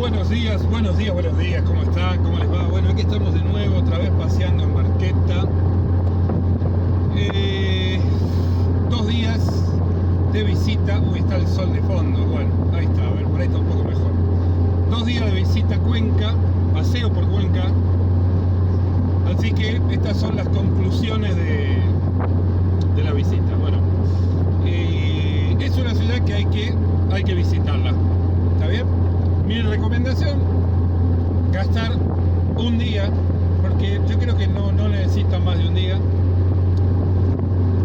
buenos días, ¿cómo están? ¿Cómo les va? Bueno, aquí estamos de nuevo, otra vez paseando en barqueta. 2 días de visita. Uy, está el sol de fondo. Bueno, ahí está, a ver, por ahí está un poco mejor. 2 días de visita a Cuenca, paseo por Cuenca. Así que estas son las conclusiones de la visita. Bueno, es una ciudad que hay que visitarla. ¿Está bien? Mi recomendación, gastar un día, porque yo creo que no necesitan más de un día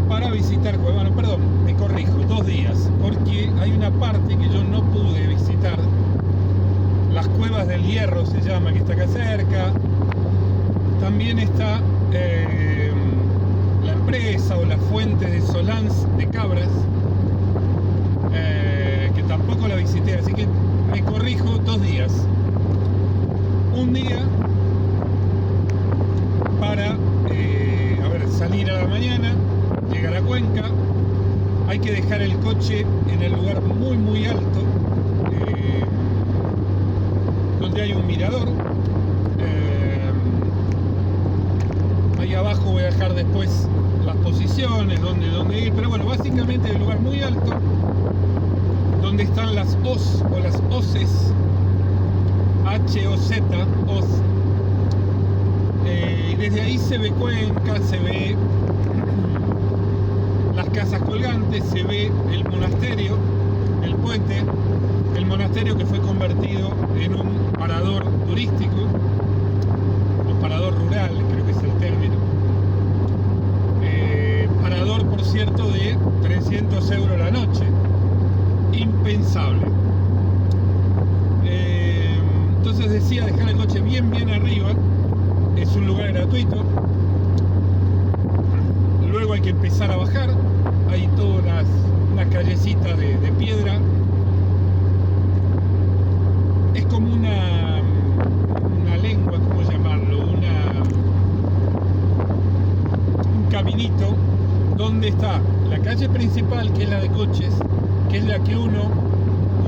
para visitar Cuenca. Bueno, perdón, me corrijo, 2 días, porque hay una parte que yo no pude visitar, las Cuevas del Hierro se llama, que está acá cerca. También está la empresa o la fuente de Solans de Cabras, que tampoco la visité, así que me corrijo, 2 días. Un día para salir a la mañana, llegar a Cuenca. Hay que dejar el coche en el lugar muy alto, donde hay un mirador. Ahí abajo voy a dejar después las posiciones, donde ir, pero bueno, básicamente el lugar muy alto, donde están las OS o las OCES, H-O-Z, OS. Y desde ahí se ve Cuenca, se ve las casas colgantes, se ve el monasterio, el puente, el monasterio que fue convertido en un parador turístico, o parador rural, creo que es el término. Parador, por cierto, de 300 euros la noche. Impensable. Entonces decía dejar el coche bien arriba. Es un lugar gratuito. Luego hay que empezar a bajar. Hay todas unas callecitas de piedra. Es como una lengua, ¿cómo llamarlo? Un caminito donde está la calle principal, que es la de coches, que es la que uno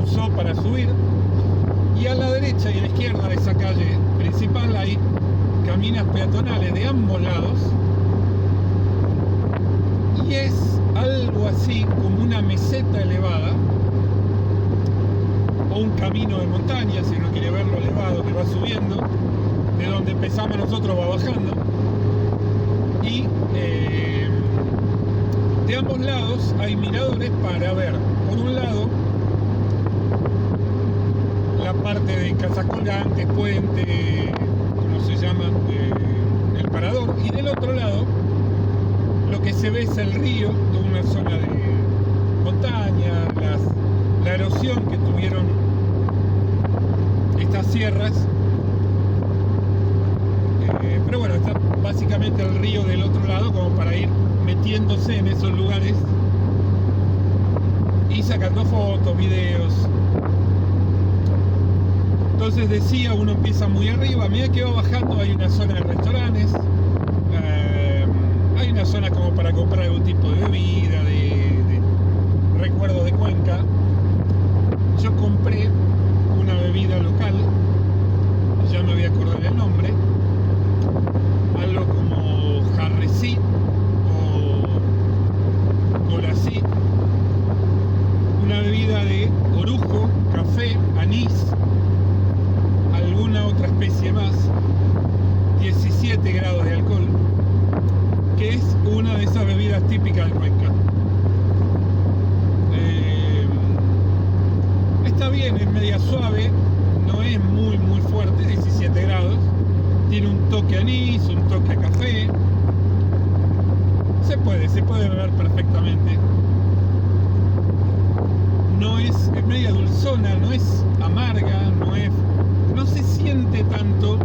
usó para subir, y a la derecha y a la izquierda de esa calle principal hay caminas peatonales de ambos lados, y es algo así como una meseta elevada o un camino de montaña, si uno quiere verlo elevado, que va subiendo, de donde empezamos nosotros va bajando, y de ambos lados hay miradores para ver, por un lado, la parte de casas colgantes, puente, ¿cómo se llama? El parador, y del otro lado lo que se ve es el río, de una zona de montaña, la erosión que tuvieron estas sierras, pero bueno, está básicamente el río del otro lado como para ir metiéndose en esos lugares y sacando fotos, videos. Entonces decía, uno empieza muy arriba, a medida que va bajando hay una zona de restaurantes, hay una zona como para comprar algún tipo de bebida, de recuerdos de Cuenca. Yo compré una bebida local, ya me voy a acordar el nombre, algo como jarrecí o colací, una bebida de orujo, café, anís, alguna otra especie más, 17 grados de alcohol, que es una de esas bebidas típicas de Cuenca. Está bien, es media suave, no es muy fuerte, 17 grados, tiene un toque a anís, un toque a café, se puede beber perfectamente. Es media dulzona, no es amarga, no se siente tanto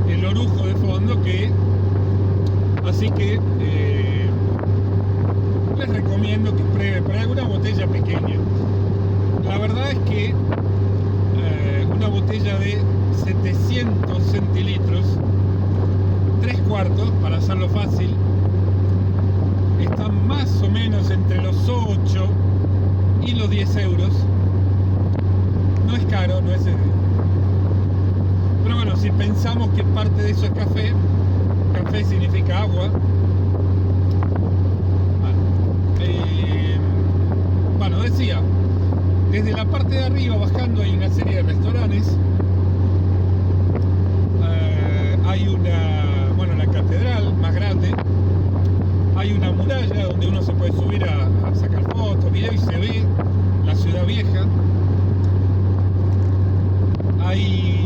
el orujo de fondo, así que les recomiendo que prueben, pero alguna botella pequeña. La verdad es que una botella de 700 centilitros, 3/4, para hacerlo fácil, está más o menos entre los 8 y los 10 euros. No es caro, no es si pensamos que parte de eso es café, café significa agua. Bueno, decía, desde la parte de arriba bajando hay una serie de restaurantes. Hay la catedral más grande. Hay una muralla donde uno se puede subir a sacar fotos, videos y se ve la ciudad vieja. Hay,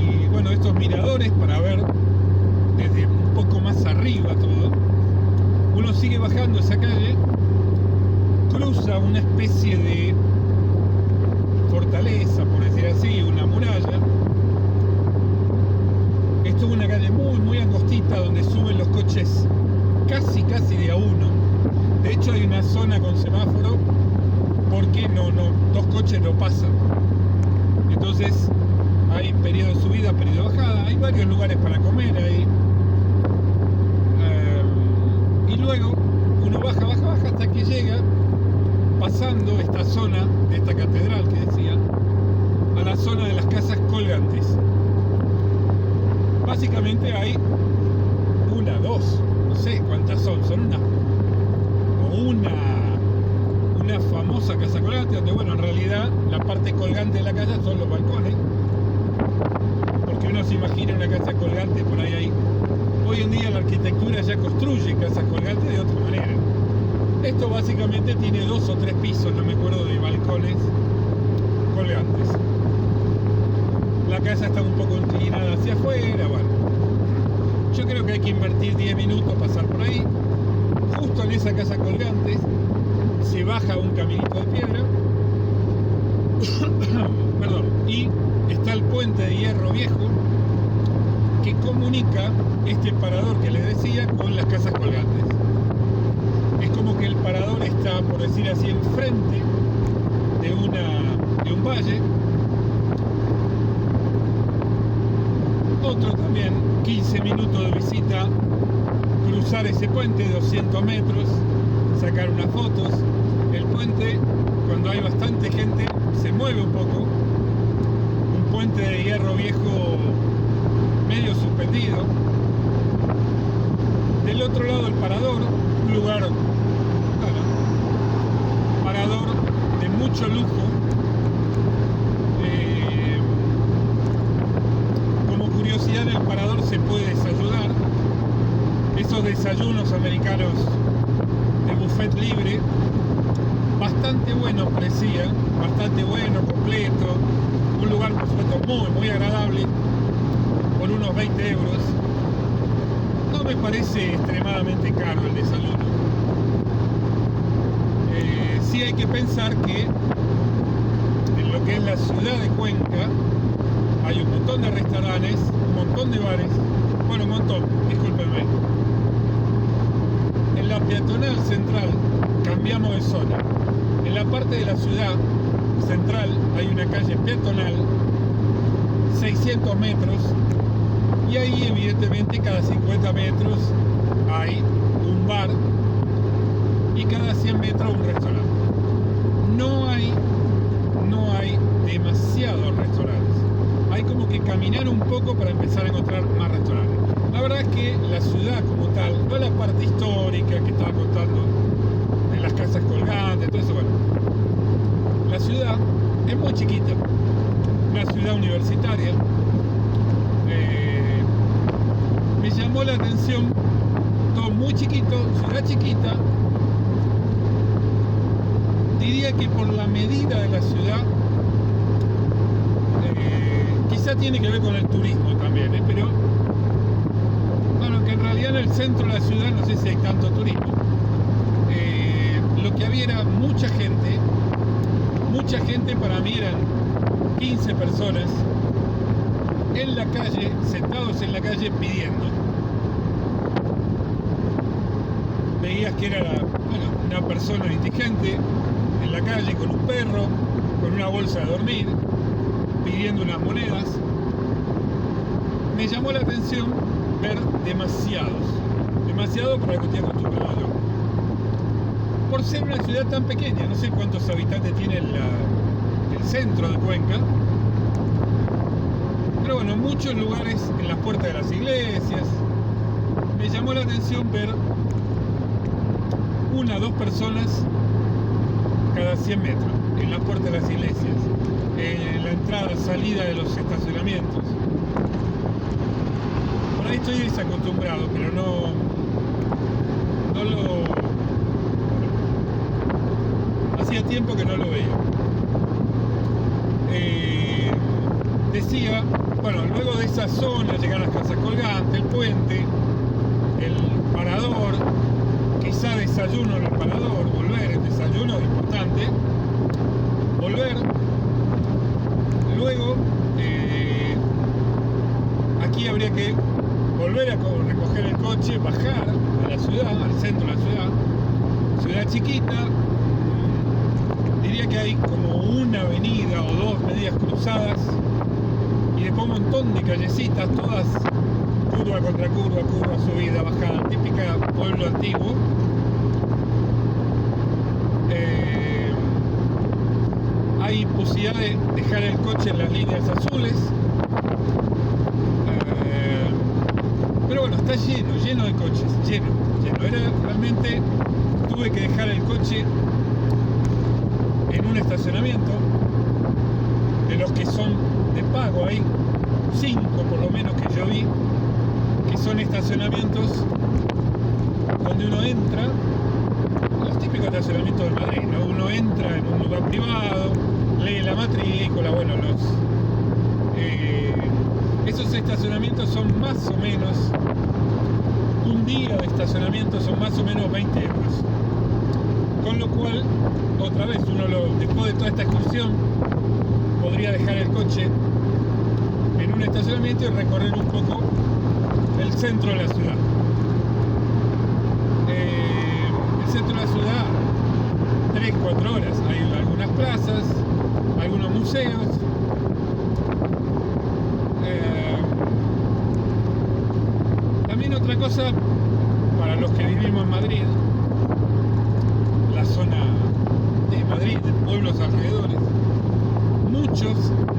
estos miradores para ver desde un poco más arriba todo. Uno sigue bajando esa calle, cruza una especie de fortaleza, por decir así, una muralla. Esto es una calle muy, muy angostita donde suben los coches casi de a uno. De hecho hay una zona con semáforo porque dos coches no pasan. Entonces hay periodo de subida, periodo de bajada, hay varios lugares para comer ahí. Y luego uno baja hasta que llega, pasando esta zona de esta catedral que decía, a la zona de las casas colgantes. Básicamente hay una, dos, no sé cuántas son una famosa casa colgante, donde en realidad la parte colgante de la casa son los balcones, porque uno se imagina una casa colgante, por ahí hay. Hoy en día la arquitectura ya construye casas colgantes de otra manera. Esto básicamente tiene 2 o 3 pisos, no me acuerdo, de balcones colgantes. La casa está un poco inclinada hacia afuera, yo creo que hay que invertir 10 minutos, pasar por ahí. Justo en esa casa colgante se baja un caminito de piedra perdón, y está el puente de hierro viejo que comunica este parador que les decía con las casas colgantes. Es como que el parador está, por decir así, enfrente de un valle. Otro también, 15 minutos de visita, cruzar ese puente, 200 metros, sacar unas fotos. El puente, cuando hay bastante gente, se mueve un poco. Un puente de hierro viejo medio suspendido. Del otro lado el parador, un lugar, parador de mucho lujo. Como curiosidad, en el parador se puede desayunar. Esos desayunos americanos de buffet libre, bastante bueno parecía, bastante bueno, completo, un lugar por supuesto muy, muy agradable, por unos 20 euros. No me parece extremadamente caro el desayuno. Sí hay que pensar que en lo que es la ciudad de Cuenca hay un montón de restaurantes, un montón de bares, un montón, discúlpenme. En la peatonal central cambiamos de zona. En la parte de la ciudad central hay una calle peatonal, 600 metros, y ahí evidentemente cada 50 metros hay un bar y cada 100 metros un restaurante. No hay demasiados restaurantes. Hay como que caminar un poco para empezar a encontrar más restaurantes. La verdad es que la ciudad como tal, no la parte histórica que estaba contando de las casas colgantes, todo eso, la ciudad es muy chiquita, una ciudad universitaria. Me llamó la atención, todo muy chiquito, ciudad chiquita. Diría que por la medida de la ciudad, quizá tiene que ver con el turismo también, pero que en realidad en el centro de la ciudad no sé si hay tanto turismo. Lo que había era mucha gente, para mí eran 15 personas en la calle, sentados en la calle pidiendo. Veías que era una persona indigente en la calle con un perro, con una bolsa de dormir, pidiendo unas monedas. Me llamó la atención ver demasiado para lo que estoy acostumbrado yo. Por ser una ciudad tan pequeña, no sé cuántos habitantes tiene el centro de Cuenca, Pero bueno, en muchos lugares, en las puertas de las iglesias, me llamó la atención ver 1 o 2 personas cada 100 metros, en la puerta de las iglesias, en la entrada, salida de los estacionamientos. Por ahí estoy desacostumbrado, pero no lo... Hacía tiempo que no lo veía. Decía, bueno, luego de esa zona llegan las casas colgantes, el puente, el parador, quizá desayuno en el parador, volver, el desayuno es importante, volver, luego aquí habría que volver a recoger el coche, bajar a la ciudad, al centro de la ciudad chiquita, diría que hay como una avenida o 2 medidas cruzadas y después un montón de callecitas, todas curva contra curva, subida, bajada, típica pueblo antiguo. Hay posibilidad de dejar el coche en las líneas azules, pero bueno, está lleno de coches, lleno. Realmente tuve que dejar el coche en un estacionamiento, de los que son de pago, hay 5 por lo menos que yo vi, que son estacionamientos donde uno entra, los típicos estacionamientos de Madrid, ¿no? Uno entra en un lugar privado, lee la matrícula, bueno, esos estacionamientos son más o menos, un día de estacionamiento son más o menos 20 euros. Con lo cual, otra vez, después de toda esta excursión, podría dejar el coche en un estacionamiento y recorrer un poco el centro de la ciudad. El centro de la ciudad, 3-4 horas. Hay algunas plazas, algunos museos. También otra cosa, para los que vivimos en Madrid, la zona de Madrid, de pueblos alrededores,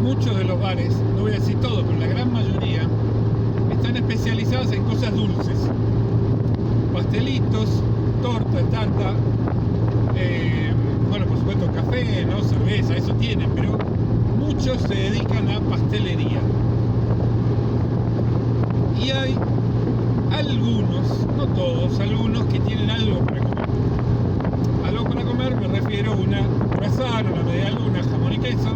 muchos de los bares, no voy a decir todo, pero la gran mayoría están especializados en cosas dulces, pastelitos, torta, tarta, bueno, por supuesto café, ¿no? Cerveza, eso tienen, pero muchos se dedican a pastelería. Y hay algunos, no todos, algunos que tienen algo para comer. Algo para comer me refiero a un croissant, una media luna, jamón y queso.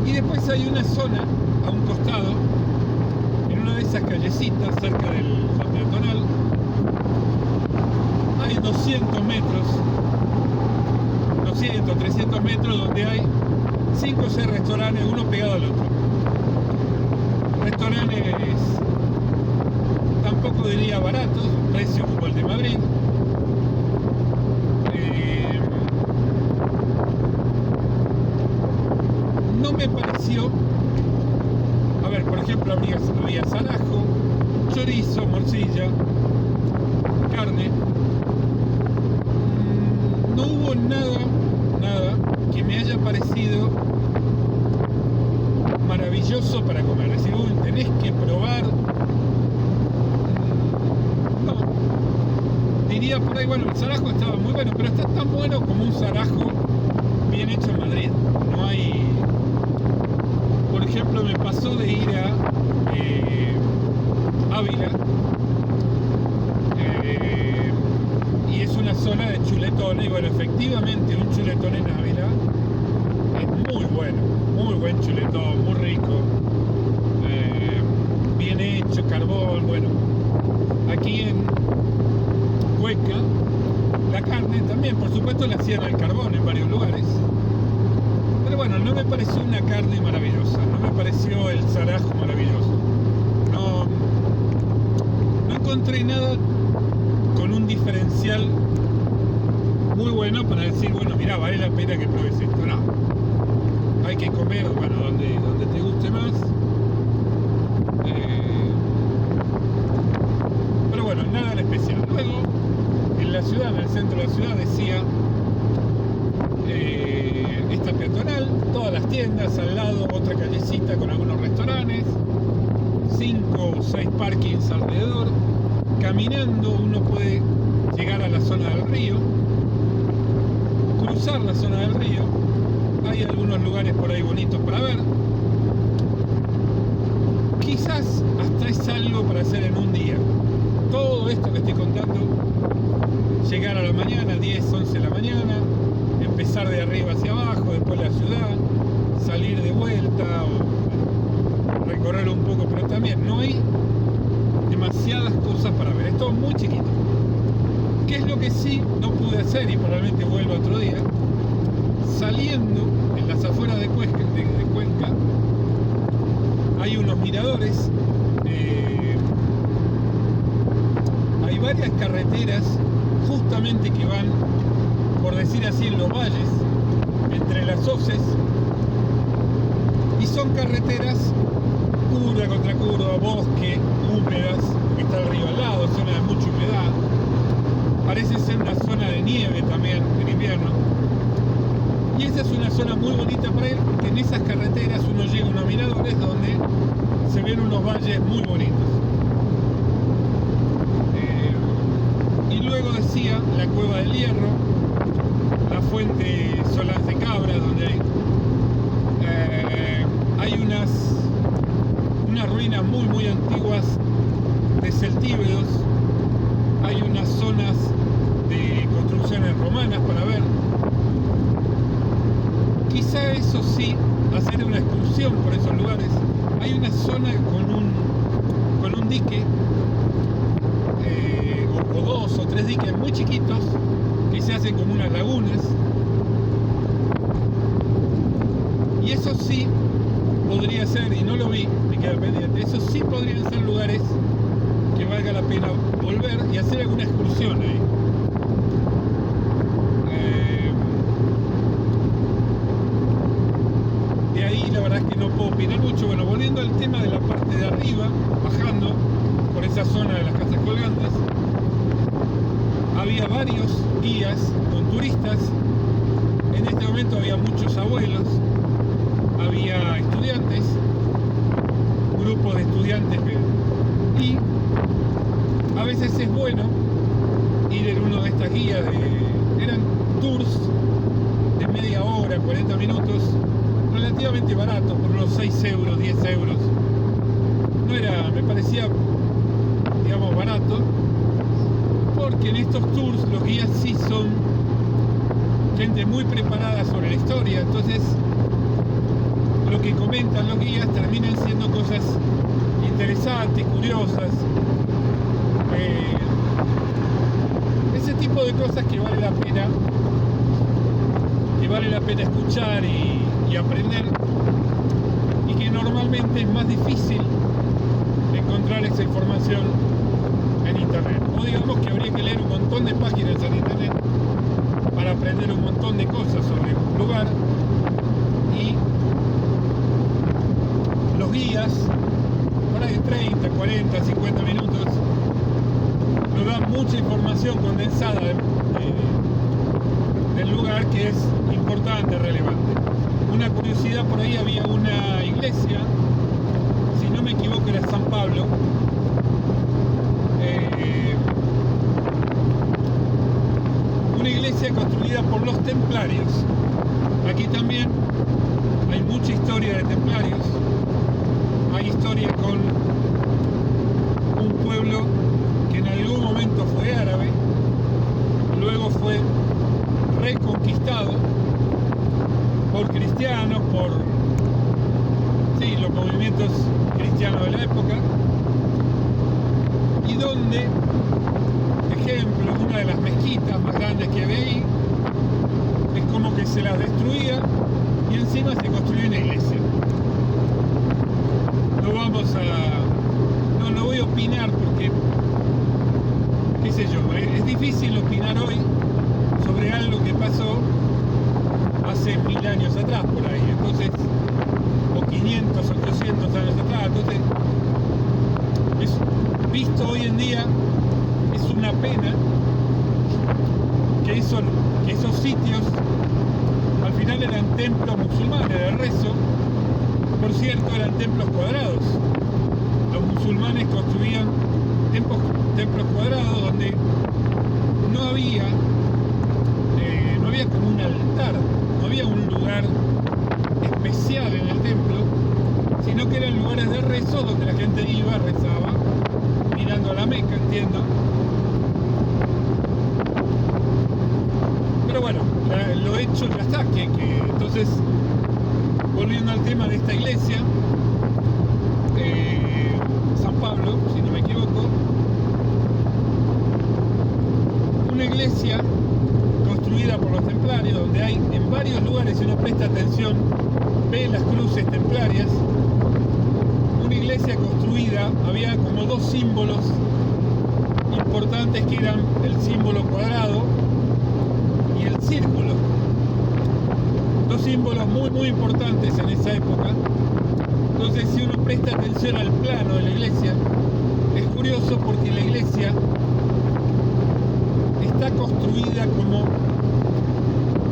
Y después hay una zona, a un costado, en una de esas callecitas cerca del peatonal, hay 200 metros, 200, 300 metros, donde hay 5 o 6 restaurantes, uno pegado al otro. Restaurantes, tampoco diría baratos, precio como el de Madrid. No me pareció, a ver, por ejemplo, había zarajo, chorizo, morcilla, carne. No hubo nada que me haya parecido maravilloso para comer. Es decir, tenés que probar. No. Diría por ahí, bueno, el zarajo estaba muy bueno, pero está tan bueno como un zarajo bien hecho en Madrid. No hay... Por ejemplo, me pasó de ir a Ávila, y es una zona de chuletones, y bueno, efectivamente un chuletón en Ávila es muy bueno, muy buen chuletón, muy rico, bien hecho, carbón. Bueno, aquí en Cuenca la carne también, por supuesto, la hacían al carbón en varios lugares, pero bueno, no me pareció una carne maravillosa, no me pareció el zarajo maravilloso, no encontré nada con un diferencial muy bueno para decir, bueno, mira, vale la pena que pruebes esto. No, hay que comer, bueno, donde te guste más. Pero bueno, nada en especial. Luego, en la ciudad, en el centro de la ciudad, decía esta peatonal, todas las tiendas, al lado otra callecita con algunos restaurantes, 5 o 6 parkings alrededor. Caminando uno puede llegar a la zona del río, cruzar la zona del río. Hay algunos lugares por ahí bonitos para ver. Quizás hasta es algo para hacer en un día. Todo esto que estoy contando, llegar a la mañana, 10, 11 de la mañana, empezar de arriba hacia abajo, después la ciudad, salir de vuelta o recorrer un poco, pero también no hay demasiadas cosas para ver, es todo muy chiquito. ¿Qué es lo que sí no pude hacer y probablemente vuelva otro día? Saliendo en las afueras de Cuenca, hay unos miradores, hay varias carreteras justamente que van, por decir así, en los valles, entre las hoces, y son carreteras curva contra curva, bosque, húmedas, porque está el río al lado, zona de mucha humedad. Parece ser una zona de nieve también en invierno. Y esa es una zona muy bonita para ir, porque en esas carreteras uno llega a unos miradores donde se ven unos valles muy bonitos. Y luego decía la Cueva del Hierro, la fuente Solás de Cabra, donde hay unas ruinas muy antiguas de celtíberos. Hay unas zonas de construcciones romanas para ver. Quizá eso sí, hacer una excursión por esos lugares. Hay una zona con un dique, o 2 o 3 diques muy chiquitos, que se hacen como unas lagunas. Y eso sí podría ser, y no lo vi, me queda pendiente, eso sí podrían ser lugares que valga la pena volver y hacer alguna excursión ahí. De ahí la verdad es que no puedo opinar mucho. Bueno, volviendo al tema de la parte de arriba, bajando por esa zona de las casas colgantes, había varios guías con turistas. En este momento había muchos abuelos, había estudiantes, grupos de estudiantes, y a veces es bueno ir en uno de estas guías. Eran tours de media hora, 40 minutos, relativamente baratos, por unos 6 euros, 10 euros. No era, me parecía, digamos, barato, porque en estos tours los guías sí son gente muy preparada sobre la historia. Entonces lo que comentan los guías terminan siendo cosas interesantes, curiosas, ese tipo de cosas que vale la pena escuchar y aprender, y que normalmente es más difícil encontrar esa información en internet, o digamos que habría que leer un montón de páginas en internet para aprender un montón de cosas sobre un lugar. Y los guías, por ahí 30, 40, 50 minutos, nos dan mucha información condensada del lugar, que es importante, relevante. Una curiosidad, por ahí había una iglesia, si no me equivoco era San Pablo, una iglesia construida por los templarios. Aquí también hay mucha historia de templarios. Hay historia con un pueblo que en algún momento fue árabe, luego fue reconquistado por cristianos, por los movimientos cristianos de la época, y donde, ejemplo, una de las mezquitas más grandes que había ahí, es como que se las destruía y encima se construyó una iglesia. No voy a opinar porque, qué sé yo, es difícil opinar hoy sobre algo que pasó hace 1000 años atrás, por ahí, entonces, o 500, 800 años atrás. Entonces, visto hoy en día, es una pena que esos sitios al final eran templos musulmanes de rezo, por cierto, eran templos cuadrados. Los musulmanes construían templos cuadrados donde no había como un altar, no había un lugar especial en el templo, sino que eran lugares de rezo donde la gente iba, rezaba, mirando a la Meca, entiendo. Pero bueno, lo hecho ya está, que entonces, volviendo al tema de esta iglesia, San Pablo, si no me equivoco, una iglesia construida por los templarios, donde hay en varios lugares, si uno presta atención, ve las cruces templarias. Una iglesia construida, había como dos símbolos importantes que eran el símbolo cuadrado y el círculo. Dos símbolos muy importantes en esa época. Entonces, si uno presta atención al plano de la iglesia, es curioso porque la iglesia está construida como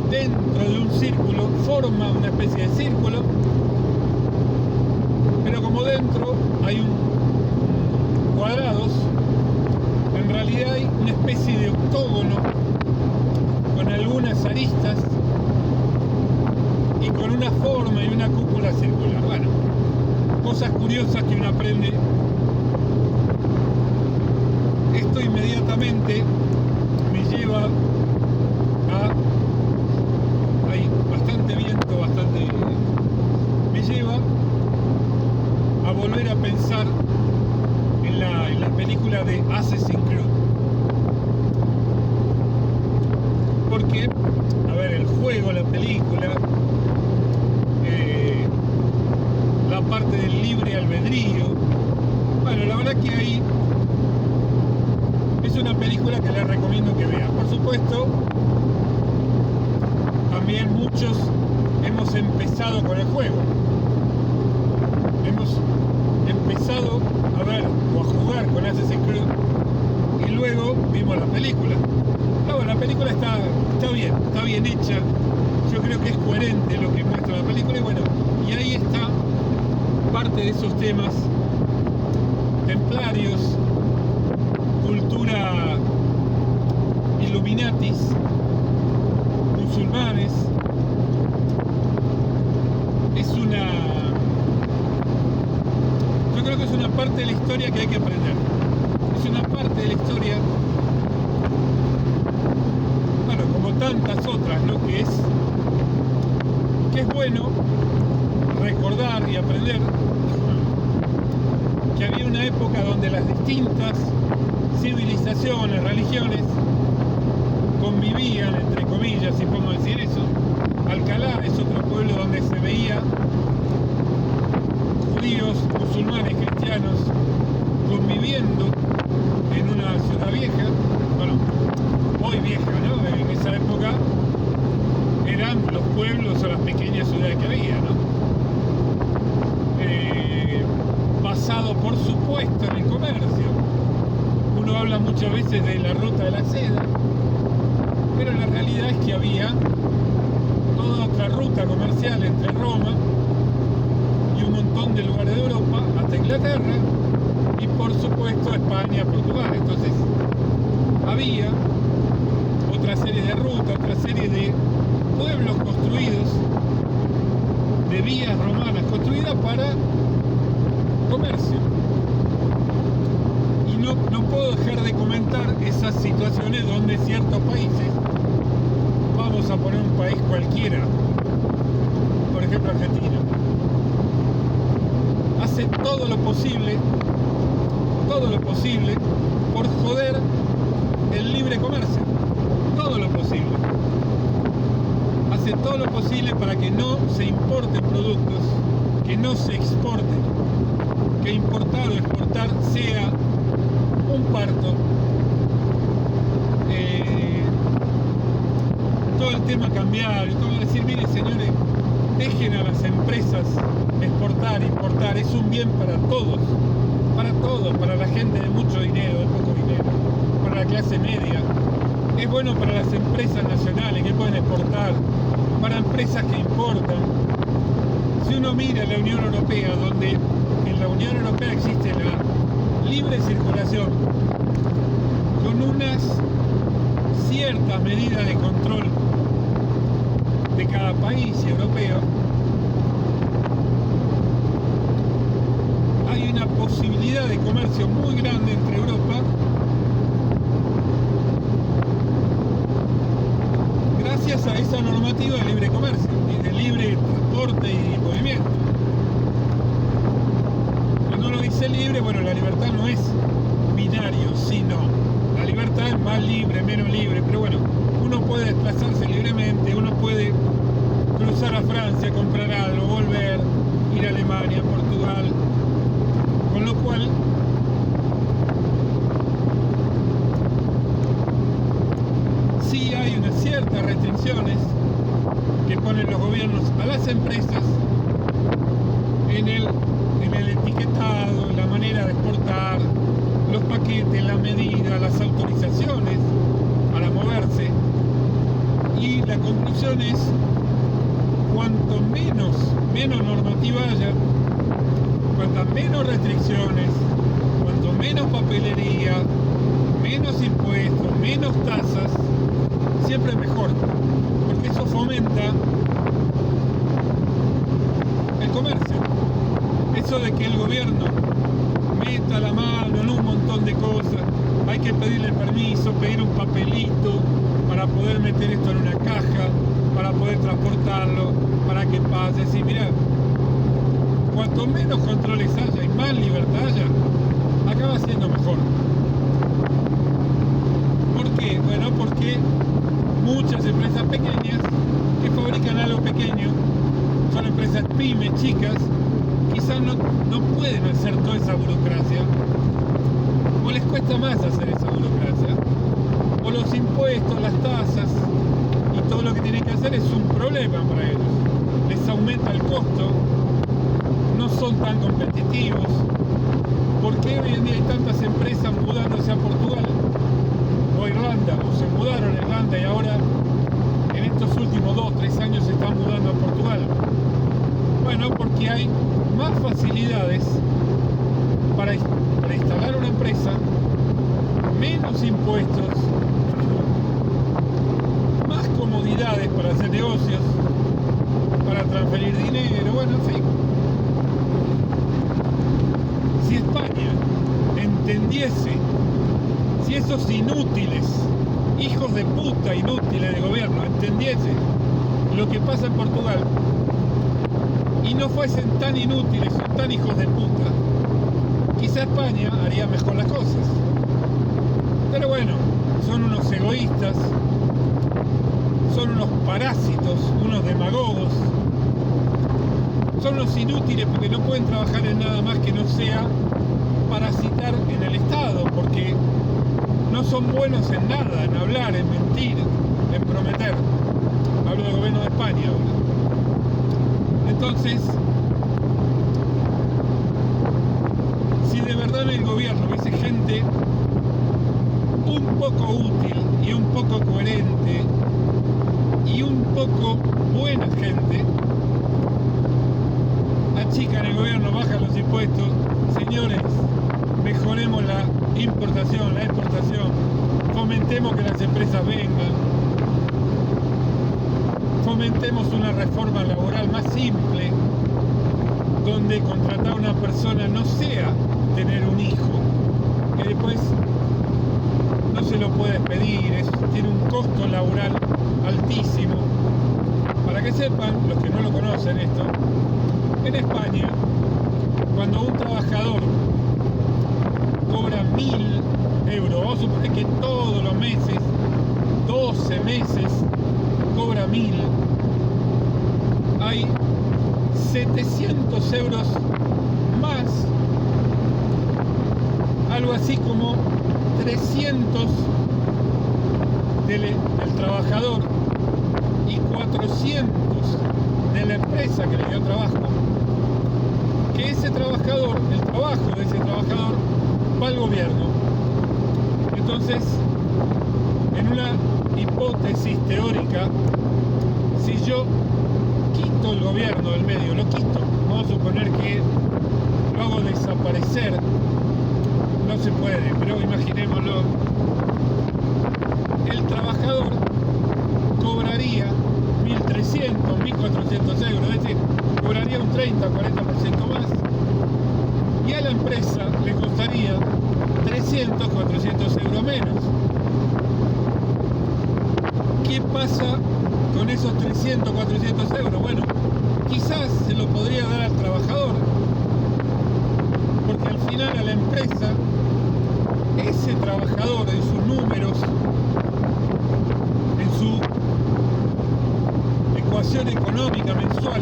dentro de un círculo, forma una especie de círculo, pero como dentro hay cuadrados, en realidad hay una especie de octógono con algunas aristas y con una forma y una cúpula circular. Bueno, cosas curiosas que uno aprende. Esto inmediatamente me lleva a... hay bastante viento, me lleva a volver a pensar en la película de Assassin's Creed. Porque, a ver, el juego, la película, la parte del libre albedrío, bueno, la verdad que ahí es una película que les recomiendo que vean. Por supuesto, también muchos hemos empezado con el juego. Hemos empezado a ver o a jugar con Assassin's Creed y luego vimos la película. Bueno, la película está bien hecha. Yo creo que es coherente lo que muestra la película y bueno, y ahí está parte de esos temas templarios, cultura Illuminatis, musulmanes. Yo creo que es una parte de la historia que hay que aprender. Es una parte de la historia, bueno, como tantas otras, ¿no? Que es bueno recordar y aprender que había una época donde las distintas civilizaciones, religiones, convivían, entre comillas, si podemos decir eso. Alcalá es otro pueblo donde se veía judíos, musulmanes, cristianos conviviendo en una ciudad vieja, bueno, hoy vieja, ¿no? En esa época eran los pueblos o las pequeñas ciudades que había, ¿no? Basado, por supuesto, en el comercio. Uno habla muchas veces de la ruta de la seda, pero la realidad es que había toda otra ruta comercial entre Roma y un montón de lugares de Europa hasta Inglaterra y por supuesto España, Portugal. Entonces había otra serie de rutas, otra serie de pueblos construidos, de vías romanas construidas para comercio. Y no puedo dejar de comentar esas situaciones donde ciertos países, vamos a poner un país cualquiera, por ejemplo Argentina, hace todo lo posible por joder el libre comercio, todo lo posible. Hace todo lo posible para que no se importen productos, que no se exporten, que importar o exportar sea un parto. Todo el tema cambiario, todo decir, miren señores, dejen a las empresas exportar, importar, es un bien para todos, para la gente de mucho dinero, de poco dinero, para la clase media. Es bueno para las empresas nacionales que pueden exportar, para empresas que importan. Si uno mira la Unión Europea, donde en la Unión Europea existe la libre circulación, con unas ciertas medidas de control de cada país europeo, hay una posibilidad de comercio muy grande entre Europa, gracias a esa normativa de libre comercio y de libre transporte y movimiento. Cuando uno dice libre, bueno, la libertad no es binario, sino la libertad es más libre, menos libre, pero bueno, uno puede desplazarse libremente, uno puede cruzar a Francia, comprar algo, volver, ir a Alemania, Portugal, con lo cual sí hay unas ciertas restricciones que ponen los gobiernos a las empresas en el etiquetado, en la manera de exportar, los paquetes, las medidas, las autorizaciones para moverse. Y la conclusión es, cuanto menos normativa haya, cuantas menos restricciones, cuanto menos papelería, menos impuestos, menos tasas, siempre mejor, porque eso fomenta el comercio. Eso de que el gobierno meta la mano en un montón de cosas, hay que pedirle permiso, pedir un papelito para poder meter esto en una caja, para poder transportarlo, para que pase. Sí, mirá, cuanto menos controles haya y más libertad haya, acaba siendo mejor. ¿Por qué? Bueno, porque muchas empresas pequeñas que fabrican algo pequeño, son empresas pymes, chicas, quizás no pueden hacer toda esa burocracia, o les cuesta más hacer esa burocracia, o los impuestos, las tasas y todo lo que tienen que hacer es un problema para ellos, les aumenta el costo, no son tan competitivos. ¿Por qué hoy en día hay tantas empresas mudándose a Portugal o Irlanda, o se mudaron a Irlanda y ahora en estos últimos 2-3 años se están mudando a Portugal? Bueno, porque hay más facilidades para instalar una empresa, menos impuestos, más comodidades para hacer negocios, para transferir dinero, bueno, en fin. Si España entendiese, si esos inútiles, hijos de puta inútiles de gobierno, entendiesen lo que pasa en Portugal y no fuesen tan inútiles o tan hijos de puta, quizá España haría mejor las cosas. Pero bueno, son unos egoístas, son unos parásitos, unos demagogos, son unos inútiles porque no pueden trabajar en nada más que no sea parasitar en el Estado, porque no son buenos en nada, en hablar, en mentir, en prometer. Hablo del gobierno de España ahora. Entonces, si de verdad en el gobierno hubiese gente un poco útil y un poco coherente y un poco buena gente, achican el gobierno, bajan los impuestos, señores, mejoremos la importación, la exportación, fomentemos que las empresas vengan, fomentemos una reforma laboral más simple, donde contratar a una persona no sea tener un hijo, que después no se lo puede pedir, tiene un costo laboral altísimo. Para que sepan, los que no lo conocen esto, en España, cuando un trabajador cobra 1.000 euros, vamos a suponer que todos los meses, 12 meses, cobra 1.000, hay 700 euros más, algo así como 300 del trabajador y 400 de la empresa que le dio trabajo, que ese trabajador, el trabajo de ese trabajador va al gobierno. Entonces, en una hipótesis teórica, si yo quito el gobierno del medio, lo quito. Vamos a suponer que lo hago desaparecer. No se puede, pero imaginémoslo. El trabajador cobraría 1.300, 1.400 euros, es decir, cobraría un 30, 40% más, y a la empresa le costaría 300, 400 euros menos. ¿Qué pasa con esos 300, 400 euros? Bueno, quizás se lo podría dar al trabajador, porque al final a la empresa, ese trabajador en sus números, en su ecuación económica mensual,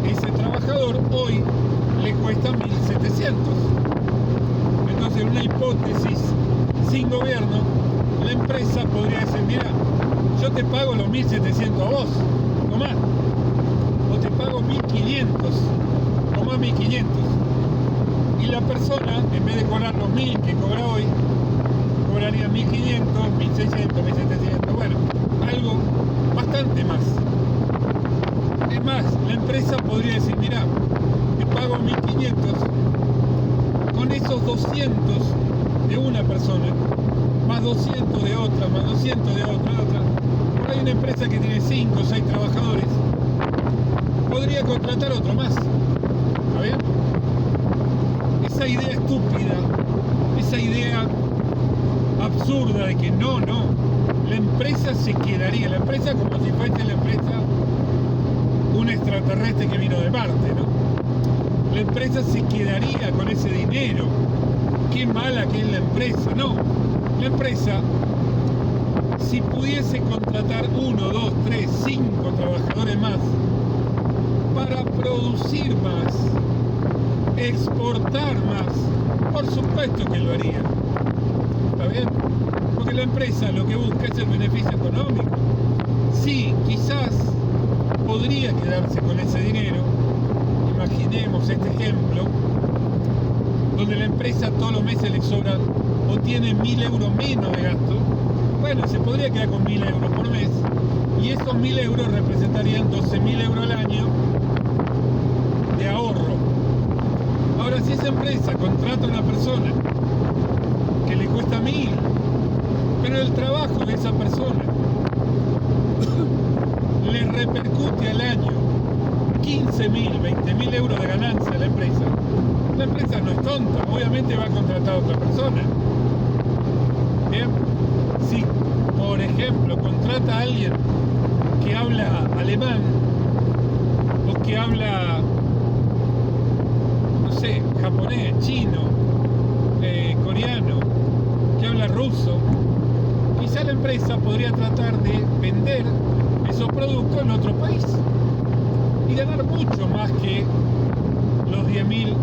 ese trabajador hoy le cuesta 1.700. Entonces, en una hipótesis sin gobierno, la empresa podría decir, mira, yo te pago los 1.700 a vos, tomá, o te pago 1.500, tomá 1.500. Y la persona, en vez de cobrar los 1.000 que cobra hoy, cobraría 1.500, 1.600, 1.700, bueno, algo bastante más. Es más, la empresa podría decir, mira, te pago 1.500, con esos 200 de una persona, más 200 de otra, más 200 de otra, Por ahí una empresa que tiene 5 o 6 trabajadores, podría contratar otro más. ¿Está bien? Esa idea estúpida, esa idea absurda de que no, la empresa se quedaría, la empresa como si fuese la empresa un extraterrestre que vino de Marte, ¿no? La empresa se quedaría con ese dinero. Qué mala que es la empresa. No, la empresa, si pudiese contratar 1, 2, 3, 5 trabajadores más para producir más, exportar más, por supuesto que lo haría. ¿Está bien? Porque la empresa lo que busca es el beneficio económico. Sí, quizás podría quedarse con ese dinero. Imaginemos este ejemplo, donde la empresa todos los meses le sobran o tiene 1.000 euros menos de gasto. Bueno, se podría quedar con 1.000 euros por mes, y esos 1.000 euros representarían 12.000 euros al año de ahorro. Ahora, si esa empresa contrata a una persona que le cuesta 1.000, pero el trabajo de esa persona le repercute al año 15.000, 20.000 euros de ganancia a la empresa no es tonta, obviamente va a contratar a otra persona. Bien, si por ejemplo contrata a alguien que habla alemán o que habla, no sé, japonés, chino, coreano, que habla ruso, quizá la empresa podría tratar de vender esos productos en otro país y ganar mucho más que los 10.000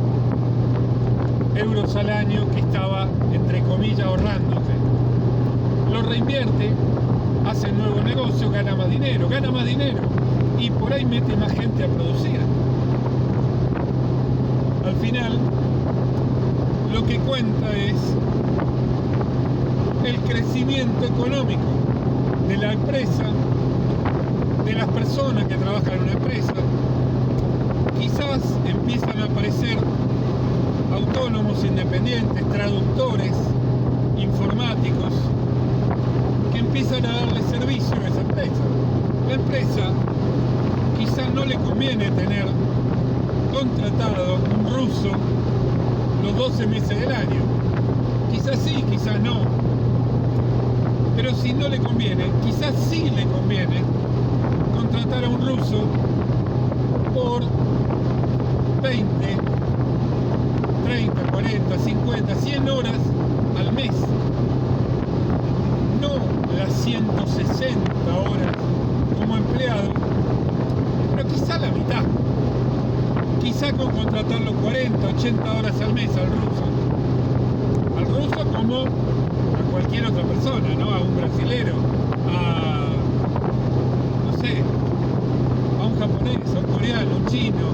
euros al año que estaba, entre comillas, ahorrándose. Lo reinvierte, hace nuevo negocio, gana más dinero, y por ahí mete más gente a producir. Al final, lo que cuenta es el crecimiento económico de la empresa, de las personas que trabajan en una empresa. Quizás empiezan a aparecer autónomos independientes, traductores, informáticos, que empiezan a darle servicio a esa empresa. La empresa quizás no le conviene tener contratado un ruso los 12 meses del año. Quizás sí, quizás no. Pero si no le conviene, quizás sí le conviene contratar a un ruso por 20, 30, 40, 50, 100 horas al mes. No las 160 horas como empleado, pero quizá la mitad. Quizá con contratarlo 40, 80 horas al mes al ruso. Al ruso como a cualquier otra persona, ¿no? A un brasilero, a, no sé, a un japonés, a un coreano, un chino,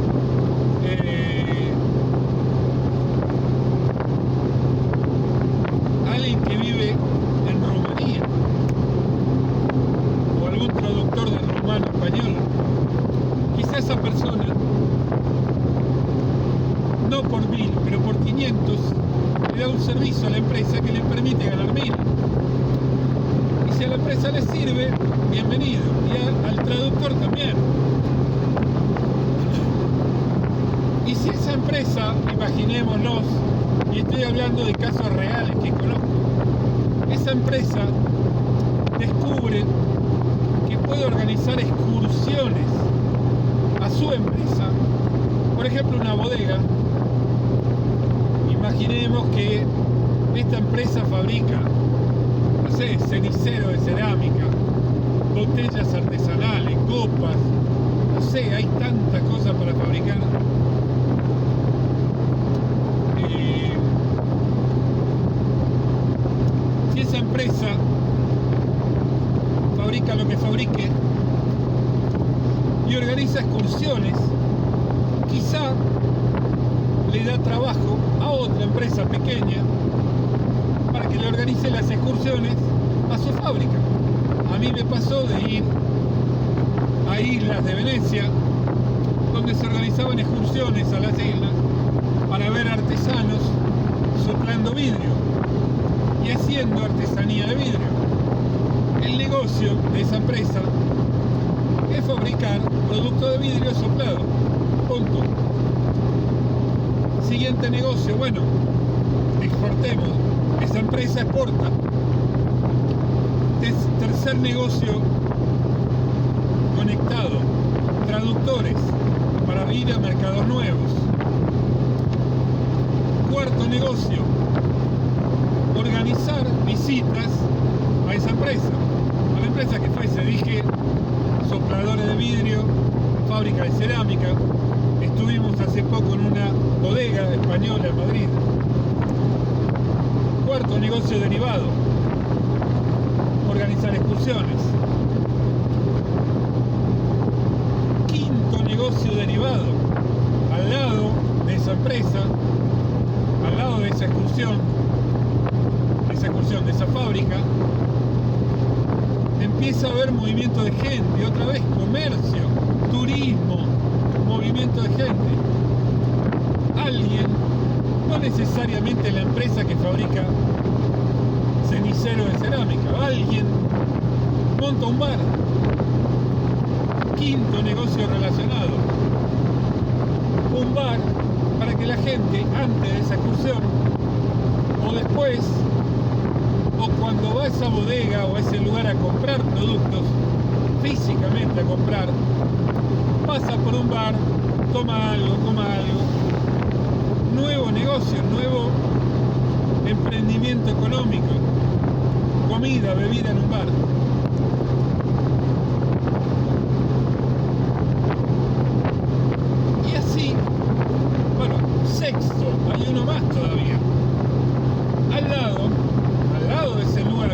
alguien que vive en Rumanía, o algún traductor de rumano español. Quizá no por 1000, pero por 500, le da un servicio a la empresa que le permite ganar 1000. Y si a la empresa le sirve, bienvenido. Y al traductor también. Y si esa empresa, imaginémonos, y estoy hablando de casos reales que conozco, esa empresa descubre que puede organizar excursiones a su empresa, por ejemplo una bodega. Imaginemos que esta empresa fabrica, no sé, cenicero de cerámica, botellas artesanales, copas, no sé, hay tantas cosas para fabricar. Si esa empresa fabrica lo que fabrique y organiza excursiones, quizá le da trabajo a otra empresa pequeña para que le organice las excursiones a su fábrica. A mí me pasó de ir a islas de Venecia, donde se organizaban excursiones a las islas para ver artesanos soplando vidrio y haciendo artesanía de vidrio. El negocio de esa empresa es fabricar producto de vidrio soplado. Punto. Siguiente negocio, bueno, exportemos. Esa empresa exporta. Tercer negocio conectado, traductores para ir a mercados nuevos. Cuarto negocio, organizar visitas a esa empresa. A la empresa que fuese, dije, sopladores de vidrio, fábrica de cerámica. Estuvimos hace poco en una bodega española en Madrid. Cuarto negocio derivado, organizar excursiones. Quinto negocio derivado, al lado de esa empresa, al lado de esa excursión, de esa fábrica, empieza a haber movimiento de gente, otra vez comercio, turismo, movimiento de gente. Alguien, no necesariamente la empresa que fabrica cenicero de cerámica, alguien monta un bar. Quinto negocio relacionado, un bar para que la gente antes de esa excursión o después o cuando va a esa bodega o a ese lugar a comprar productos, físicamente a comprar, pasa por un bar, toma algo, coma algo. Nuevo negocio, nuevo emprendimiento económico, comida, bebida en un bar. Y así, bueno, sexto, hay uno más todavía. Al lado de ese lugar,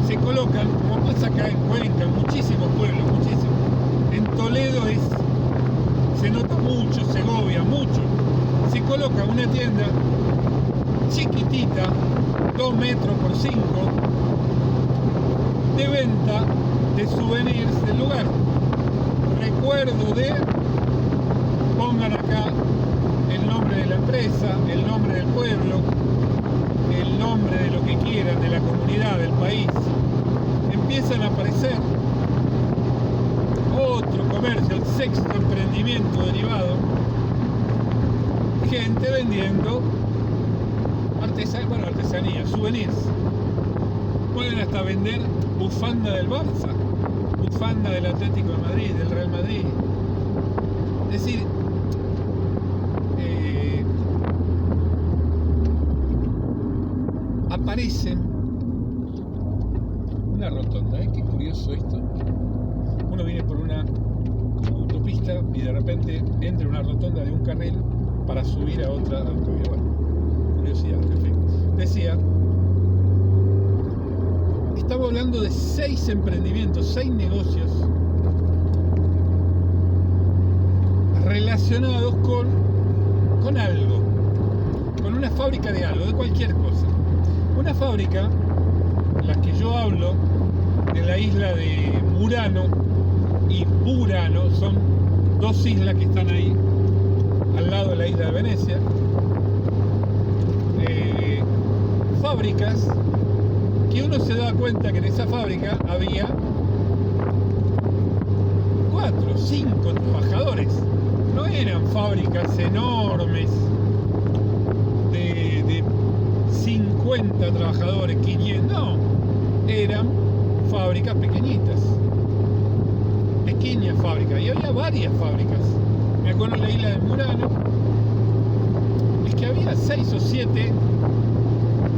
se colocan, como pasa acá en Cuenca, en muchísimos pueblos, muchísimos. En Toledo se nota mucho, Segovia, mucho. Se coloca una tienda chiquitita, 2 metros por 5, de venta de souvenirs del lugar. Recuerdo de, pongan acá el nombre de la empresa, el nombre del pueblo, el nombre de lo que quieran, de la comunidad, del país. Empiezan a aparecer otro comercio, el sexto emprendimiento derivado, gente vendiendo artesanía, souvenirs. Pueden hasta vender bufanda del Barça, bufanda del Atlético de Madrid, del Real Madrid. Es decir, aparecen una rotonda, qué curioso esto. Uno viene por una autopista y de repente entra en una rotonda de un carril para subir a otra autovía. Bueno, curiosidad, en fin. Decía, estamos hablando de 6 emprendimientos, 6 negocios relacionados con algo, con una fábrica de algo, de cualquier cosa. Una fábrica, la que yo hablo, de la isla de Murano y Burano, son 2 islas que están ahí, al al lado de la isla de Venecia. Fábricas que uno se da cuenta que en esa fábrica había 4 o 5 trabajadores. No eran fábricas enormes de 50 trabajadores, 500, no, eran fábricas pequeñitas, pequeñas fábricas, y había varias fábricas. Me acuerdo en la isla de Murano, es que había 6 o 7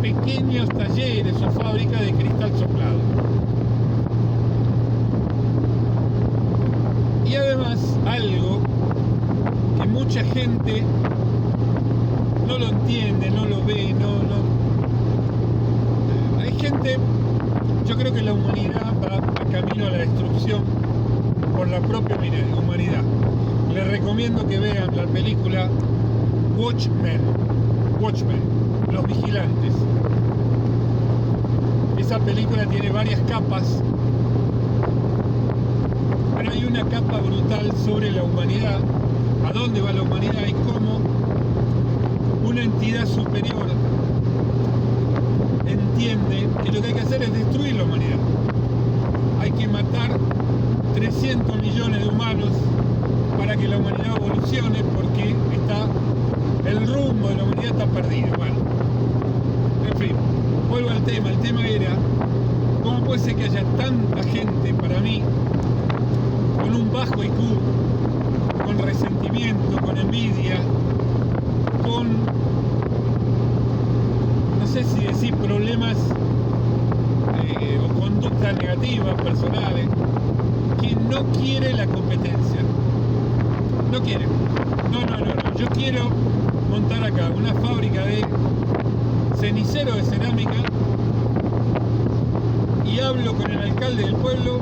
pequeños talleres o fábricas de cristal soplado. Y además algo que mucha gente no lo entiende, no lo ve, hay gente, yo creo que la humanidad va a camino a la destrucción por la propia humanidad. Les recomiendo que vean la película Watchmen, Los Vigilantes. Esa película tiene varias capas, pero hay una capa brutal sobre la humanidad, a dónde va la humanidad y cómo una entidad superior entiende que lo que hay que hacer es destruir la humanidad. Hay que matar 300 millones de humanos para que la humanidad evolucione, porque el rumbo de la humanidad está perdido. Bueno, en fin, vuelvo al tema. El tema era cómo puede ser que haya tanta gente, para mí, con un bajo IQ, con resentimiento, con envidia, con, no sé si decir problemas o conductas negativas personales, que no quiere la competencia. No quiere. No. Yo quiero montar acá una fábrica de cenicero de cerámica y hablo con el alcalde del pueblo,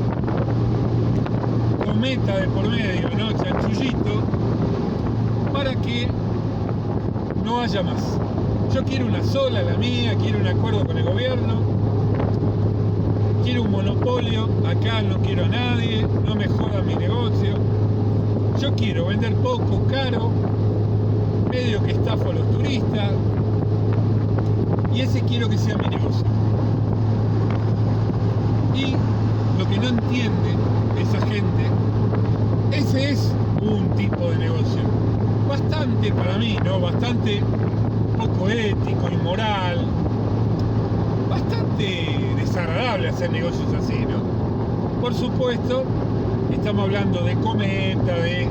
cometa de por medio, ¿no? Chanchullito, para que no haya más. Yo quiero una sola, la mía, quiero un acuerdo con el gobierno, quiero un monopolio, acá no quiero a nadie, no me joda mi negocio. Yo quiero vender poco, caro, medio que estafo a los turistas, y ese quiero que sea mi negocio. Y lo que no entiende esa gente, ese es un tipo de negocio bastante, para mí, ¿no? Bastante poco ético, inmoral, bastante desagradable hacer negocios así, ¿no? Por supuesto, estamos hablando de cometa, de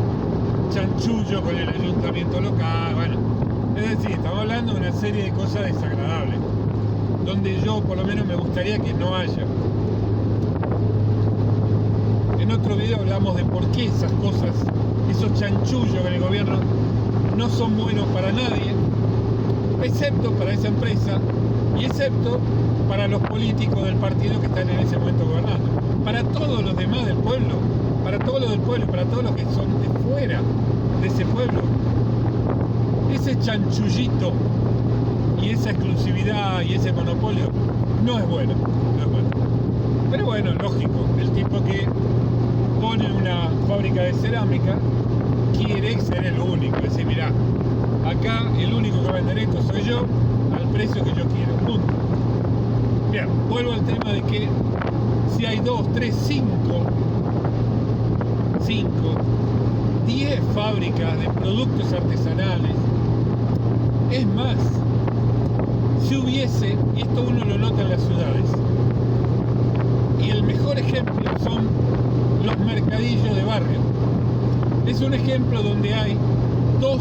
chanchullo con el ayuntamiento local, bueno, es decir, estamos hablando de una serie de cosas desagradables, donde yo por lo menos me gustaría que no haya. En otro video hablamos de por qué esas cosas, esos chanchullos con el gobierno, no son buenos para nadie, excepto para esa empresa y excepto para los políticos del partido que están en ese momento gobernando. Para todos los demás del pueblo, para todos los del pueblo, para todos los que son de fuera de ese pueblo, ese chanchullito y esa exclusividad y ese monopolio no es bueno, no es bueno. Pero bueno, lógico, el tipo que pone una fábrica de cerámica quiere ser el único, es decir, mirá, acá el único que va a vender esto soy yo, al precio que yo quiero, punto. Bien, vuelvo al tema de que si hay 2, 3, 5, 10 fábricas de productos artesanales, es más, si hubiese, y esto uno lo nota en las ciudades, y el mejor ejemplo son los mercadillos de barrio. Es un ejemplo donde hay 2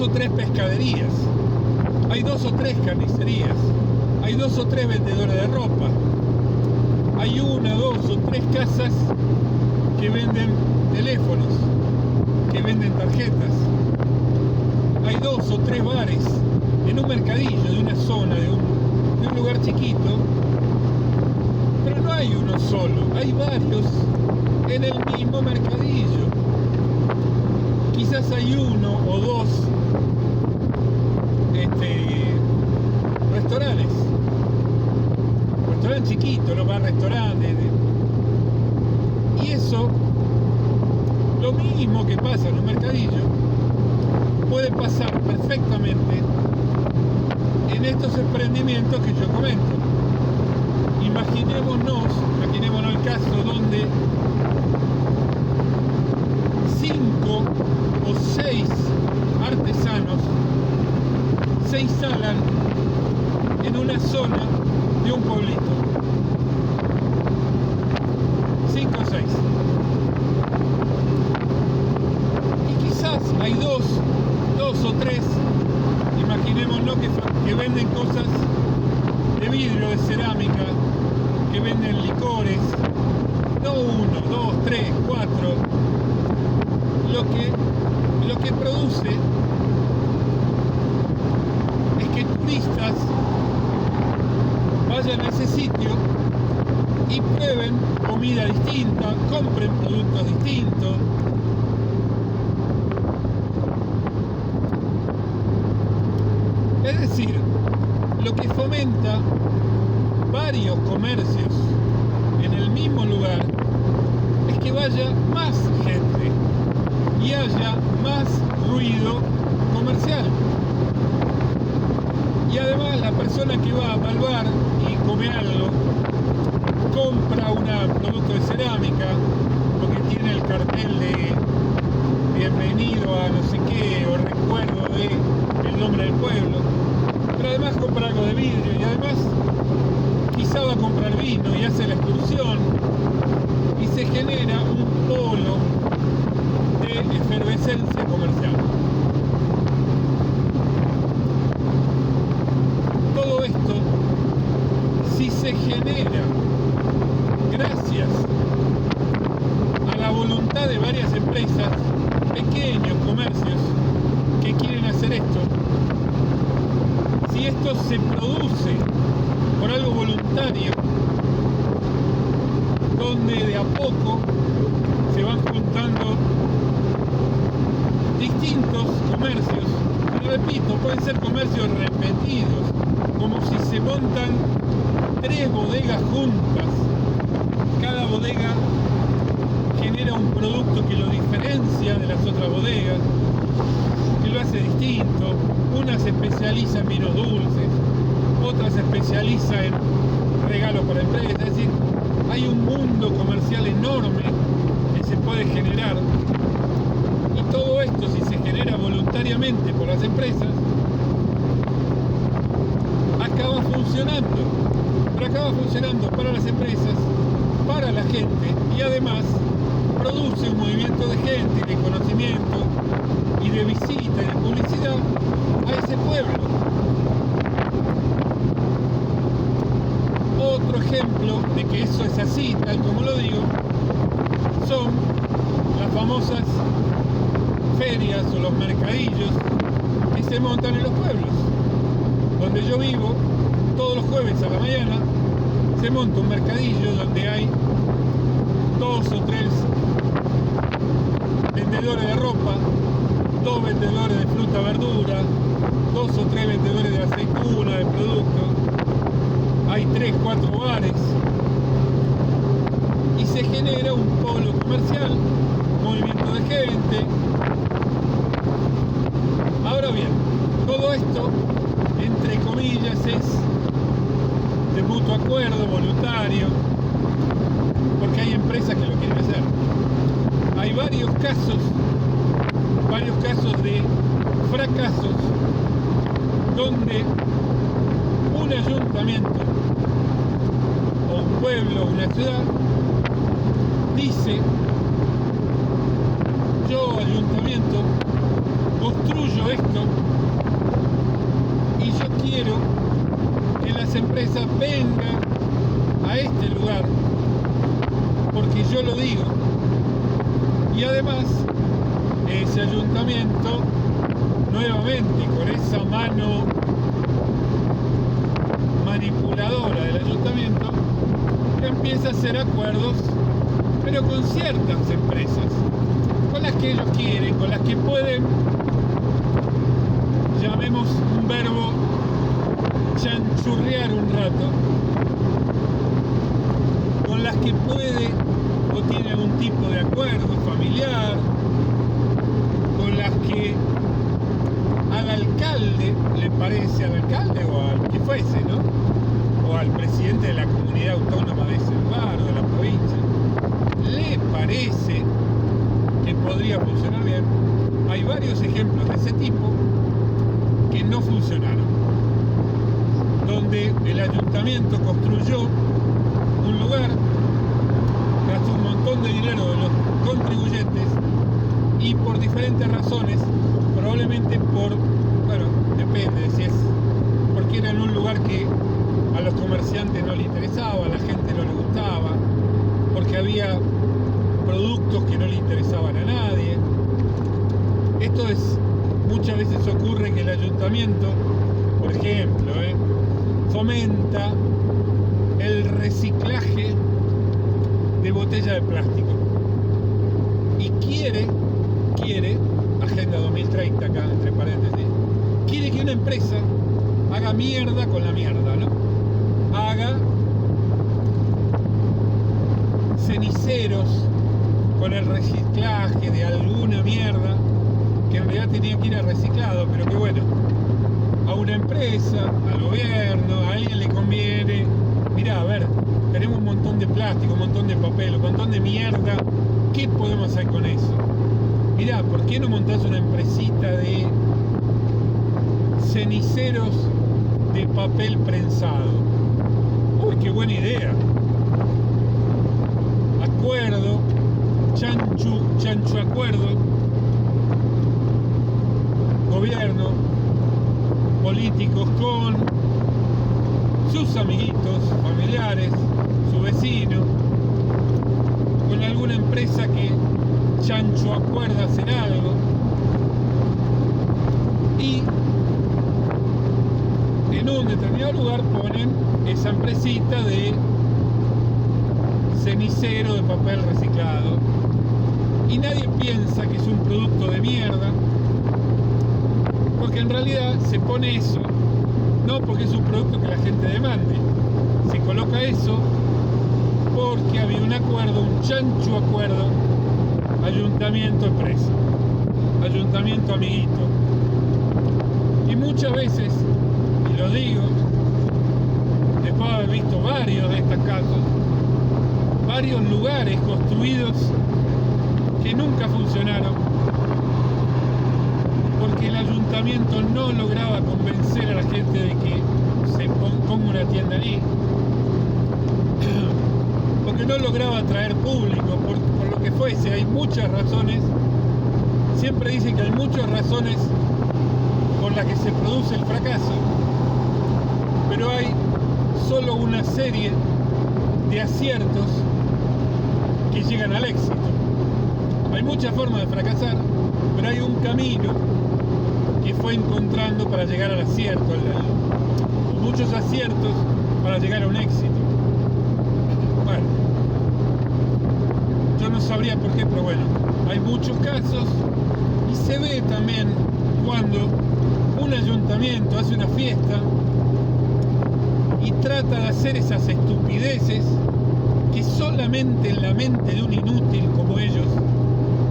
o 3 pescaderías, hay 2 o 3 carnicerías, hay 2 o 3 vendedores de ropa, hay 1, 2 o 3 casas que venden teléfonos, que venden tarjetas, hay 2 o 3 bares en un mercadillo de una zona, de un lugar chiquito, pero no hay uno solo, hay varios en el mismo mercadillo. Quizás hay 1 o 2 restaurantes chiquitos, no más restaurantes, y eso Lo mismo que pasa en un mercadillo puede pasar perfectamente en estos emprendimientos que yo comento. Imaginémonos el caso donde 5 o 6 artesanos se instalan en una zona de un pueblito. 5 o 6. Y quizás hay dos o tres, imaginémonos que venden cosas de vidrio, de cerámica, que venden licores, no 1, 2, 3, 4. Lo que produce es que turistas vayan a ese sitio y prueben comida distinta, compren productos distintos. Es decir, lo que fomenta varios comercios en el mismo lugar es que vaya más gente y haya más ruido comercial. Y además la persona que va al bar y come algo, compra un producto de cerámica porque tiene el cartel de bienvenido a no sé qué o recuerdo de el nombre del pueblo, pero además compra algo de vidrio y además quizá va a comprar vino y hace la excursión y se genera un polo de efervescencia comercial. Todo esto, si se genera gracias a la voluntad de varias empresas, pequeños comercios que quieren hacer esto, si esto se produce por algo voluntario, donde de a poco se van juntando distintos comercios, y repito, pueden ser comercios repetidos, como si se montan 3 bodegas juntas, cada bodega genera un producto que lo diferencia de las otras bodegas, que lo hace distinto. Una se especializa en vinos dulces, otra se especializa en regalos para empresas. Es decir, hay un mundo comercial enorme que se puede generar, y todo esto, si se genera voluntariamente por las empresas, acaba funcionando, pero acaba funcionando para las empresas, para la gente, y además produce un movimiento de gente, de conocimiento y de visita y de publicidad a ese pueblo. Otro ejemplo de que eso es así, tal como lo digo, son las famosas ferias o los mercadillos que se montan en los pueblos. Donde yo vivo, todos los jueves a la mañana se monta un mercadillo donde hay 2 o 3 vendedores de ropa, 2 vendedores de fruta, verdura, 2 o 3 vendedores de aceituna, de productos, hay 3, 4 bares, y se genera un polo comercial, movimiento de gente. Ahora bien, todo esto, entre comillas, es de mutuo acuerdo, voluntario, porque hay empresas que lo quieren hacer. Hay varios casos de fracasos donde un ayuntamiento o un pueblo o una ciudad dice: yo, ayuntamiento, construyo esto y yo quiero que las empresas vengan a este lugar porque yo lo digo. Y además ese ayuntamiento, nuevamente con esa mano manipuladora del ayuntamiento, empieza a hacer acuerdos, pero con ciertas empresas, con las que ellos quieren, con las que pueden, llamemos un verbo, chanchurrear un rato, con las que puede o tiene algún tipo de acuerdo familiar, las que al alcalde le parece, al alcalde o al que fuese, ¿no? O al presidente de la comunidad autónoma de ese lugar o de la provincia, le parece que podría funcionar bien. Hay varios ejemplos de ese tipo que no funcionaron, donde el ayuntamiento construyó un lugar, gastó un montón de dinero de los contribuyentes y por diferentes razones, probablemente bueno, depende si es porque era en un lugar que a los comerciantes no les interesaba, a la gente no le gustaba, porque había productos que no le interesaban a nadie. Esto muchas veces ocurre que el ayuntamiento, por ejemplo, fomenta el reciclaje de botella de plástico y quiere, Agenda 2030 acá entre paréntesis, quiere que una empresa haga mierda con la mierda, ¿no? Haga ceniceros con el reciclaje de alguna mierda que en realidad tenía que ir a reciclado, pero que bueno, a una empresa, al gobierno, a alguien le conviene. Mirá, a ver, tenemos un montón de plástico, un montón de papel, un montón de mierda, ¿qué podemos hacer con eso? Mirá, ¿por qué no montás una empresita de ceniceros de papel prensado? Uy, qué buena idea. Acuerdo, chancho acuerdo, gobierno, políticos con sus amiguitos, familiares, su vecino, con alguna empresa que chancho acuerda hacer algo y en un determinado lugar ponen esa empresita de cenicero de papel reciclado y nadie piensa que es un producto de mierda, porque en realidad se pone eso no porque es un producto que la gente demande, se coloca eso porque había un acuerdo, un chancho acuerdo, ayuntamiento empresa, ayuntamiento amiguito. Y muchas veces, y lo digo después de haber visto varios de estos casos, varios lugares construidos que nunca funcionaron porque el ayuntamiento no lograba convencer a la gente de que se ponga una tienda allí, porque no lograba atraer público, por lo que fuese. Hay muchas razones, siempre dicen que hay muchas razones por las que se produce el fracaso, pero hay solo una serie de aciertos que llegan al éxito. Hay muchas formas de fracasar, pero hay un camino que fue encontrando para llegar al acierto, muchos aciertos para llegar a un éxito. Bueno, yo no sabría por qué, pero bueno, hay muchos casos y se ve también cuando un ayuntamiento hace una fiesta y trata de hacer esas estupideces que solamente en la mente de un inútil como ellos,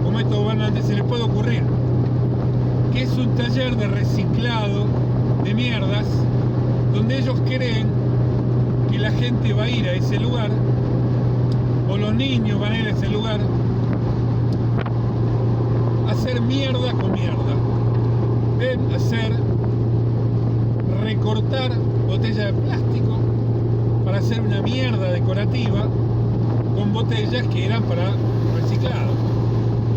como estos gobernantes, se les puede ocurrir, que es un taller de reciclado de mierdas, donde ellos creen que la gente va a ir a ese lugar, o los niños van a ir a ese lugar, a hacer mierda con mierda. Ven, recortar botella de plástico para hacer una mierda decorativa con botellas que eran para reciclado.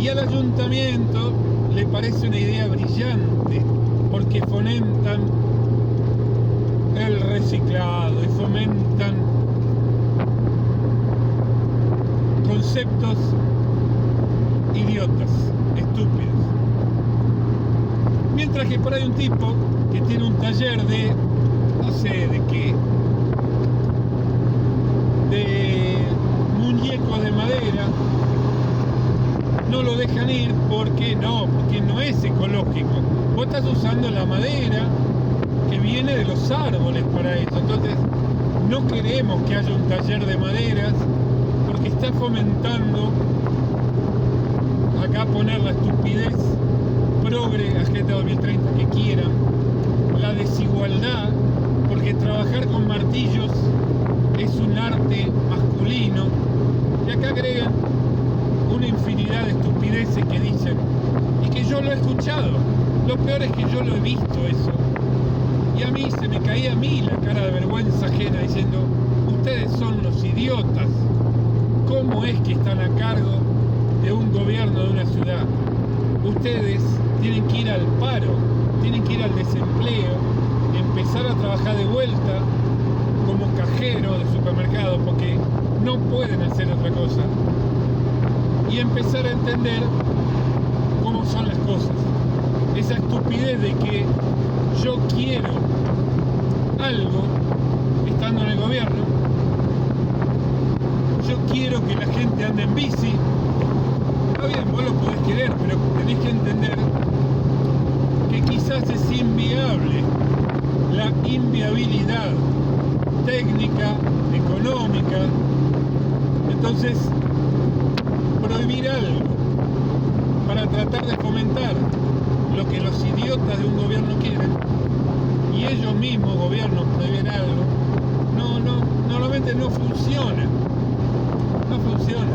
Y al ayuntamiento le parece una idea brillante porque fomentan el reciclado y fomentan conceptos idiotas, estúpidos. Mientras que por ahí un tipo que tiene un taller de, no sé de qué, de muñecos de madera, no lo dejan ir porque no es ecológico. Vos estás usando la madera que viene de los árboles para eso. Entonces no queremos que haya un taller de maderas porque está fomentando acá poner la estupidez progre, Agenda 2030 que quieran, la desigualdad, porque trabajar con martillos es un arte masculino, y acá agregan una infinidad de estupideces que dicen, y que yo lo he escuchado. Lo peor es que yo lo he visto eso, y a mí se me caía a mí la cara de vergüenza ajena diciendo, ustedes son unos idiotas, ¿cómo es que están a cargo de un gobierno de una ciudad? Ustedes tienen que ir al paro, tienen que ir al desempleo, empezar a trabajar de vuelta como cajero de supermercado, porque no pueden hacer otra cosa, y empezar a entender cómo son las cosas. Esa estupidez de que yo quiero algo estando en el gobierno, yo quiero que la gente ande en bici. Está bien, vos lo podés querer, pero tenés que entender que quizás es inviable, la inviabilidad técnica, económica. Entonces, prohibir algo para tratar de fomentar lo que los idiotas de un gobierno quieren, y ellos mismos, gobiernos, prohíben algo, normalmente no funciona. No funciona.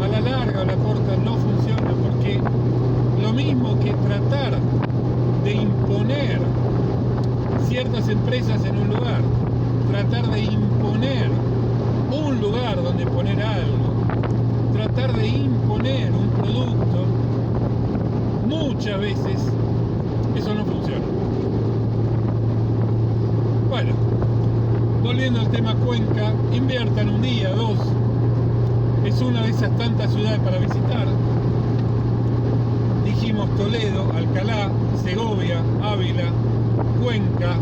A la larga o a la corta no funciona, porque lo mismo que tratar de imponer ciertas empresas en un lugar, tratar de imponer un lugar donde poner algo, tratar de imponer un producto, muchas veces eso no funciona. Bueno, volviendo al tema Cuenca, inviertan un día, dos. Es una de esas tantas ciudades para visitar. Dijimos Toledo, Alcalá, Segovia, Ávila, Cuenca,